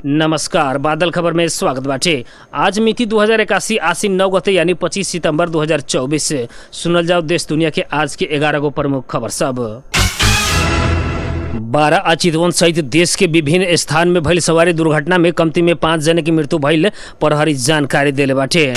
नमस्कार, बादल खबर में स्वागत बाटे। आज मिति 2081 आसीन 9 गते यानी 25 सितंबर 2024 सुनल जाओ देश दुनिया के आज के 11 गो प्रमुख खबर सब। 12 अचितवन सहित देश के विभिन्न स्थान में भइल सवारी दुर्घटना में कमती में 5 जने की मृत्यु भइल प्रहरी जानकारी देले बाटे।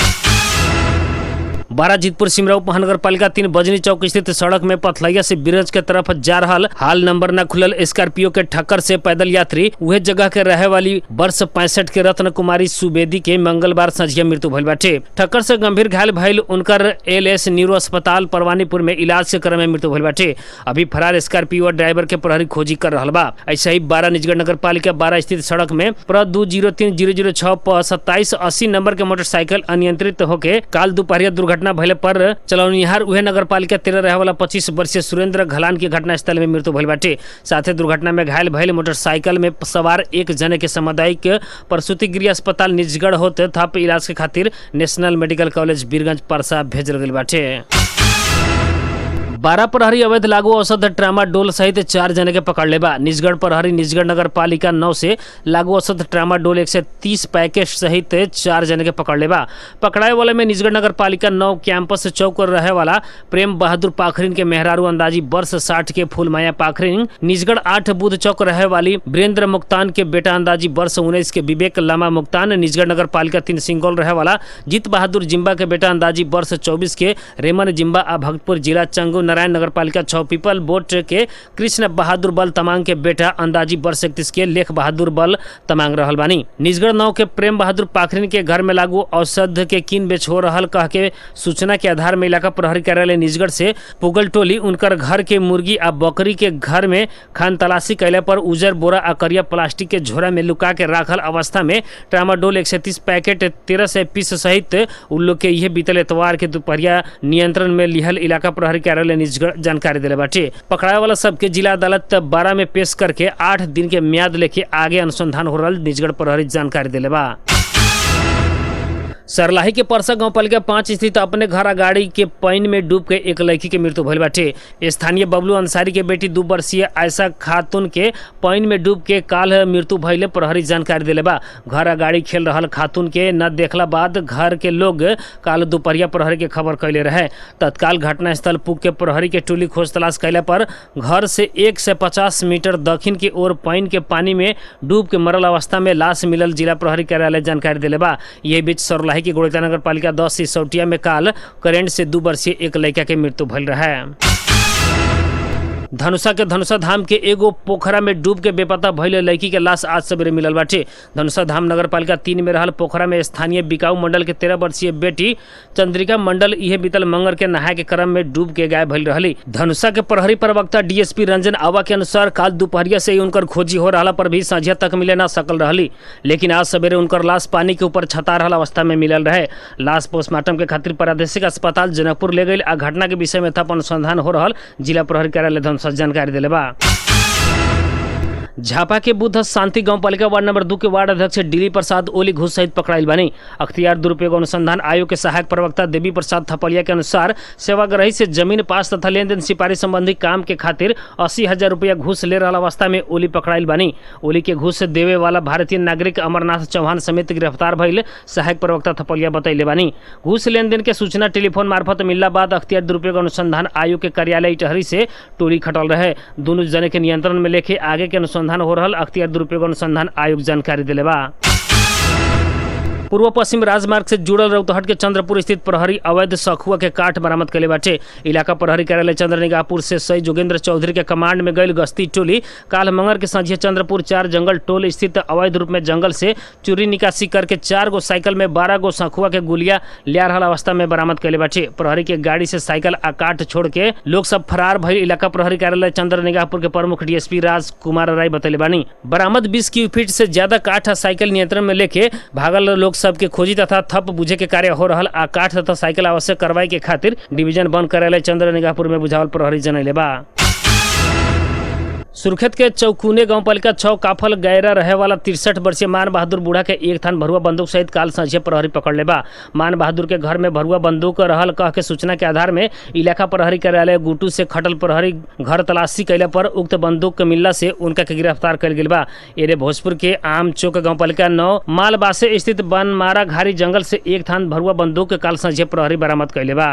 12 जीतपुर सिमरा उपमहानगर पालिका 3 बजनी चौक स्थित सड़क में पथलैया से बिरंज के तरफ जा रहल हाल नंबर न खुलल स्कॉर्पियो के ठक्कर से पैदल यात्री वह जगह के रहे वाली वर्ष 65 के रत्न कुमारी सुवेदी के मंगलवार संझिया मृत्यु भइल बाटे। ठक्कर से गंभीर घायल भइल उनकर एलएस न्यूरो अस्पताल परवानीपुर में इलाज के क्रम में मृत्यु भइल बाटे। अभी फरार स्कॉर्पियो ड्राइवर के प्रहरी खोजी कर रहल बा। ऐसे ही 12 निजगढ़ नगर पालिका 12 स्थित सड़क में प्र 203006 पर 2780 नंबर के मोटरसाइकिल अनियंत्रित होके काल दोपहरिया दुर्घटना भइले पर चलौनिहार उहे नगर पालिका 13 रहे वाला 25 वर्षीय सुरेंद्र घलान की घटनास्थल में मृत्यु भइल बाटे। साथ ही दुर्घटना में घायल भइल मोटरसाइकिल में सवार एक जने के सामुदायिक प्रसूति गृह अस्पताल निजगढ़ होते थप इलाज के खातिर नेशनल मेडिकल कॉलेज बीरगंज परसा भेजल गइल बाटे। 12 प्रहरी अवैध लागू औषध ट्रामाडोल सहित 4 जने के पकड़ ले बा। निजगढ़ प्रहरी निजगढ़ नगर पालिका 9 से लागू औषध ट्रामाडोल 130 पैकेट सहित 4 जने के पकड़ ले बा। पकड़ाए वाले में निजगढ़ नगर पालिका 9 कैंपस चौक पर रहे वाला प्रेम बहादुर पाखरिन के मेहरारू अंदाजी वर्ष 60 के फूलमाया पाखरिन, निजगढ़ 8 बुध चौक रहे वाली वीरेंद्र मुक्तान के बेटा अंदाजी वर्ष 19 के विवेक लामा मुक्तान, निजगढ़ नगर पालिका 3 सिंगौल रहे वाला जीत बहादुर जिम्बा के बेटा अंदाजी वर्ष 24 के रेमन जिम्बा आ भक्तपुर जिला चंगू नारायण नगर पालिका 6 पीपल बोट के कृष्ण बहादुर बल तमांग के बेटा अंदाजी वर्ष 31 के लेख बहादुर बल तमांग रहल बानी। निजगढ़ 9 के प्रेम बहादुर पाखरिन के घर में लागू औषध के किन बेच हो रहल कह के सूचना के आधार में इलाका प्रहरी कार्यालय निजगढ़ से पुगल टोली उनकर घर के मुर्गी आ बकरी के घर में खान तलाशी कैले पर उजर बोरा आ करिया प्लास्टिक के झोरा में लुका के राखल अवस्था में ट्रामाडोल 130 पैकेट 1300 पीस सहित उन लोग के यह बीतल एतवार के दोपहरिया नियंत्रण में लिहल इलाका प्रहरी कार्यालय निजगढ़ जानकारी दिले बाटे। पकड़ाए वाला सबके जिला अदालत 12 में पेश करके 8 दिन के म्याद लेके आगे अनुसंधान हो रहल निजगढ़ प्रहरी जानकारी दिले बा। सरलाही के परसा गांव पालिका 5 स्थित अपने घर गाड़ी के पानी में डूब के एक लड़की के मृत्यु भइल बाटे। स्थानीय बबलू अंसारी के बेटी 2 वर्षीय आयशा खातून के पानी में डूब के काल मृत्यु भइले प्रहरी जानकारी दिले बा। घर गाड़ी खेल रहल खातून के न देखला बाद घर के लोग काल दोपहरिया प्रहरी के खबर कैले रहे। तत्काल घटनास्थल पुग के प्रहरी के टोली खोज तलाश कैला पर घर से 1 से 50 मीटर दक्षिण की ओर पानी में डूब के मरल अवस्था में लाश मिलल जिला प्रहरी कार्यालय जानकारी दिले बा। यह बीच सरलाही की गोड़िया नगर पालिका 10 सिसौटिया में काल करंट से 2 वर्षीय एक लड़का के मृत्यु भइल रहे। धनुषा के धनुषा धाम के एगो पोखरा में डूब के बेपता भइल लड़की के लाश आज सवेरे मिलल बाटे। धनुषा धाम नगर पालिका 3 में रहल पोखरा में स्थानीय बिकाऊ मंडल के 13 वर्षीय बेटी चंद्रिका मंडल यह बीतल मंगर के नहाए के क्रम में डूब के गायब भइल रहली। धनुषा के प्रहरी प्रवक्ता डीएसपी रंजन आवा के अनुसार काल दोपहरिया से ही उनकर खोजी हो रहा पर भी संझिया तक मिले ना सकल रहली, लेकिन आज सवेरे उनकर लाश पानी के ऊपर छता रहल अवस्था में मिलल रहे। लाश पोस्टमार्टम के खातिर प्रादेशिक अस्पताल जनकपुर ले गई। आ घटना के विषय में थप अनुसंधान हो रहल जिला प्रहरी कार्यालय जानकारी दिले बा। झापा के बुद्ध शांति गांव पालिका वार्ड नंबर 2 के वार्ड अध्यक्ष डिली प्रसाद ओली घूस सहित पकड़ाइल बानी। अख्तियार दुरुपयोग अनुसंधान आयोग के सहायक प्रवक्ता देवी प्रसाद थपलिया के अनुसार सेवाग्राही से जमीन पास तथा लेन देन सिपारी संबंधी काम के खातिर 80,000 रुपया घूस ले रहा अवस्था में ओली पकड़ाइल बानी। ओली के घूस देवे वाला भारतीय नागरिक अमरनाथ चौहान समेत गिरफ्तार भइल सहायक प्रवक्ता थपलिया बतैले बानी। घूस लेन देन के सूचना टेलीफोन मार्फत मिलला बाद अख्तियार दुरुपयोग अनुसंधान आयोग के कार्यालय इटहरी से टोली खटल रहे। दोनों जने के नियंत्रण में लेके आगे के अनुसंधान हो रहल अख्तियार दुरुपयोग अनुसंधान आयोग जानकारी दिले बा। पूर्व पश्चिम राजमार्ग से जुड़ल रौतहट के चंद्रपुर स्थित प्रहरी अवैध सखुआ के काठ बरामद कैले बाटे। इलाका प्रहरी कार्यालय चंद्रनिगाहपुर से सई जोगेंद्र चौधरी के कमांड में गई गश्ती टोली काल मंगर के संझिया चंद्रपुर 4 जंगल टोल स्थित अवैध रूप में जंगल से चोरी निकासी करके 4 गो साइकिल में 12 गो सखुआ के गुलिया लिया रहल अवस्था में बरामद कैले बाटे। प्रहरी के गाड़ी से साइकिल आ काठ छोड़ के लोग सब फरार भइल इलाका प्रहरी कार्यालय चंद्रनिगाहपुर के प्रमुख डीएसपी राजकुमार राय बतैले बानी। बरामद 20 क्यूफिट से ज्यादा काठ आ साइकिल नियंत्रण में लेके भागल लोग सबके खोजी तथा थप बुझे के कार्य हो रहल। आ काठ तथा साइकिल आवश्यक कार्रवाई के खातिर डिवीजन वन कार्यालय चंद्रनिगाहपुर में बुझावल प्रहरी जनैले बा। सुर्खेत के चौकुने गांव पालिका 6 काफल गैरा रहे वाला 63 वर्षीय मान बहादुर बूढ़ा के एक थान भरुआ बंदूक सहित काल सांझे प्रहरी पकड़ लेबा। मान बहादुर के घर में भरुआ बंदूक रहल कह के सूचना के आधार में इलाका प्रहरी कार्यालय गुटू से खटल प्रहरी घर तलाशी कैला पर उक्त बंदूक के मिलला से उनका के गिरफ्तार कर गेल बा। एरे भोजपुर के आम चौक गाँव पालिका 9 मालबासे स्थित बनमारा घारी जंगल से एक थान भरुआ बंदूक के काल सांझे प्रहरी बरामद कैले बा।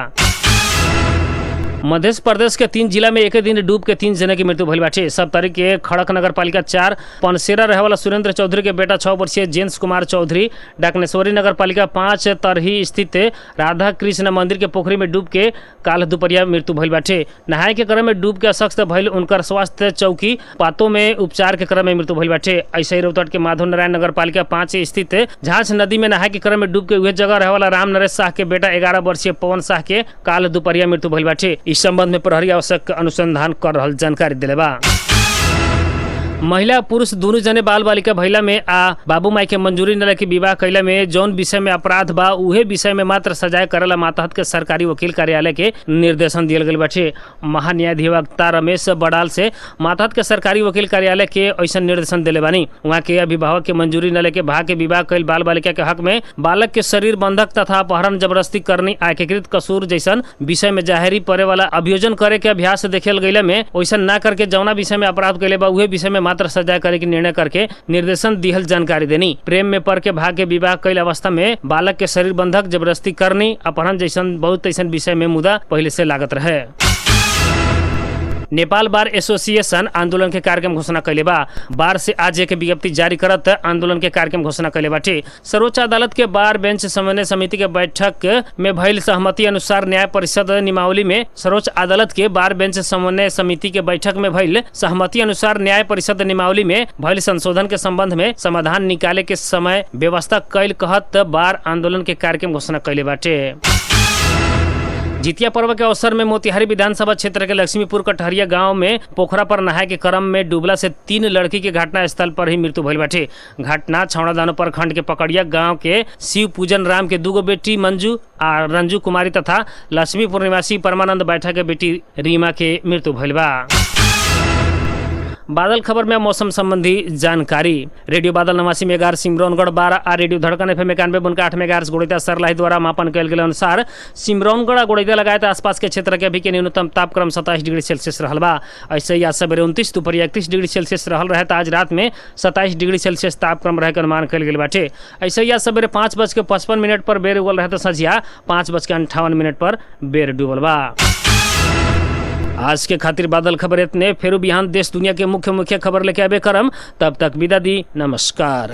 मध्य प्रदेश के 3 जिला में एक दिन डूब के 3 जने की मृत्यु भइल बाटे। सब तारीख के खड़क नगर पालिका 4 पनसेरा रहे वाला सुरेंद्र चौधरी के बेटा 6 वर्षीय जेम्स कुमार चौधरी, डाकनेश्वरी नगर पालिका 5 तरही स्थित राधा कृष्ण मंदिर के पोखरी में डूब के काल दोपहरिया मृत्यु भइल बाटे। नहाए के क्रम में डूब के असक्त भइल उनकर स्वास्थ्य चौकी पातो में उपचार के क्रम में मृत्यु भइल बाटे। ऐसे ही रौतहट के माधव नारायण नगर पालिका 5 स्थित झांझ नदी में नहाए के क्रम में डूब के उहे जगह रहे वाला राम नरेश शाह के बेटा 11 वर्षीय पवन शाह के काल दोपहरिया मृत्यु भइल बाटे। इस संबंध में प्रहरी आवश्यक अनुसंधान कर रहल जानकारी दिले बा। महिला पुरुष दोनों जने बाल बालिका भइला में आ बाबू माई के मंजूरी न लेके विवाह कैला में जौन विषय में अपराध बा उहे विषय में मात्र सजाए करेला मातहत के सरकारी वकील कार्यालय के निर्देशन दियल गइल बाटे। महान्यायाधिवक्ता रमेश बड़ाल से मातहत के सरकारी वकील कार्यालय के ऐसा निर्देशन दिले बानी। वहाँ के अभिभावक के मंजूरी न लेके भाग के विवाह कैल बाल बालिका के हक में बालक के शरीर बंधक तथा अपहरण जबरदस्ती करनी एकीकृत कसूर जैसन विषय में जाहिरी पड़े वाला अभियोजन करे के अभ्यास देखल गइला में वैसा न करके जौना विषय में अपराध कैले बा उहे विषय में मात्र सजा करे के निर्णय करके निर्देशन दिहल जानकारी देनी। प्रेम में पड़ के भाग के विवाह कैल अवस्था में बालक के शरीर बंधक जबरदस्ती करनी अपहरण जैसन बहुत ऐसन विषय में मुद्दा पहले से लागत रहे। नेपाल बार एसोसिएशन आंदोलन के कार्यक्रम घोषणा कैले बा। बार से आज एक विज्ञप्ति जारी करत आंदोलन के कार्यक्रम घोषणा कैले बाटे। सर्वोच्च अदालत के बार बेंच समन्वय समिति के बैठक में भइल सहमति अनुसार न्याय परिषद नियमावली में सर्वोच्च अदालत के बार बेंच समन्वय समिति के बैठक में भइल सहमति अनुसार न्याय परिषद नियमावली में भइल संशोधन के संबंध में समाधान निकाले के समय व्यवस्था कैल कहत बार आंदोलन के कार्यक्रम घोषणा कैले बाटे। जितिया पर्व के अवसर में मोतिहारी विधानसभा क्षेत्र के लक्ष्मीपुर कटहरिया गांव में पोखरा पर नहाए के क्रम में डूबला से 3 लड़की के घटना स्थल पर ही मृत्यु भइल बाटे। घटना छावड़ादानो प्रखंड के पकड़िया गांव के शिव पूजन राम के 2 बेटी मंजू और रंजू कुमारी तथा लक्ष्मीपुर निवासी परमानंद बैठा के बेटी रीमा के मृत्यु भइल बा। बादल खबर में मौसम संबंधी जानकारी। रेडियो बादल 89 मेगाहर्ट्ज सिमरौनगढ़ 12 आ रेडियो धड़कन FM 91.8 मेगाहर्ट्ज गोड़ैता सरलाही द्वारा मापन कयल गेल अनुसार सिमरौनगढ़ गोड़ैता लगायत आसपास के क्षेत्र के अभी के न्यूनतम तापक्रम 27 डिग्री सेल्सियस रहल बा। ऐसे ही आज सवेरे 29 दोपहर 31 डिग्री सेल्सियस रहल रहे। आज रात में 27 डिग्री सेल्सियस तापक्रम रहे के अनुमान कयल गेल बाटे। ऐसे ही आज सवेरे 5:55 पर बेर उगल रहे तो संझिया 5:58 पर बेर डूबल बा। आज के खातिर बादल खबर इतने। फेरू बिहान देश दुनिया के मुख्य खबर लेके आबे करम। तब तक विदा दी, नमस्कार।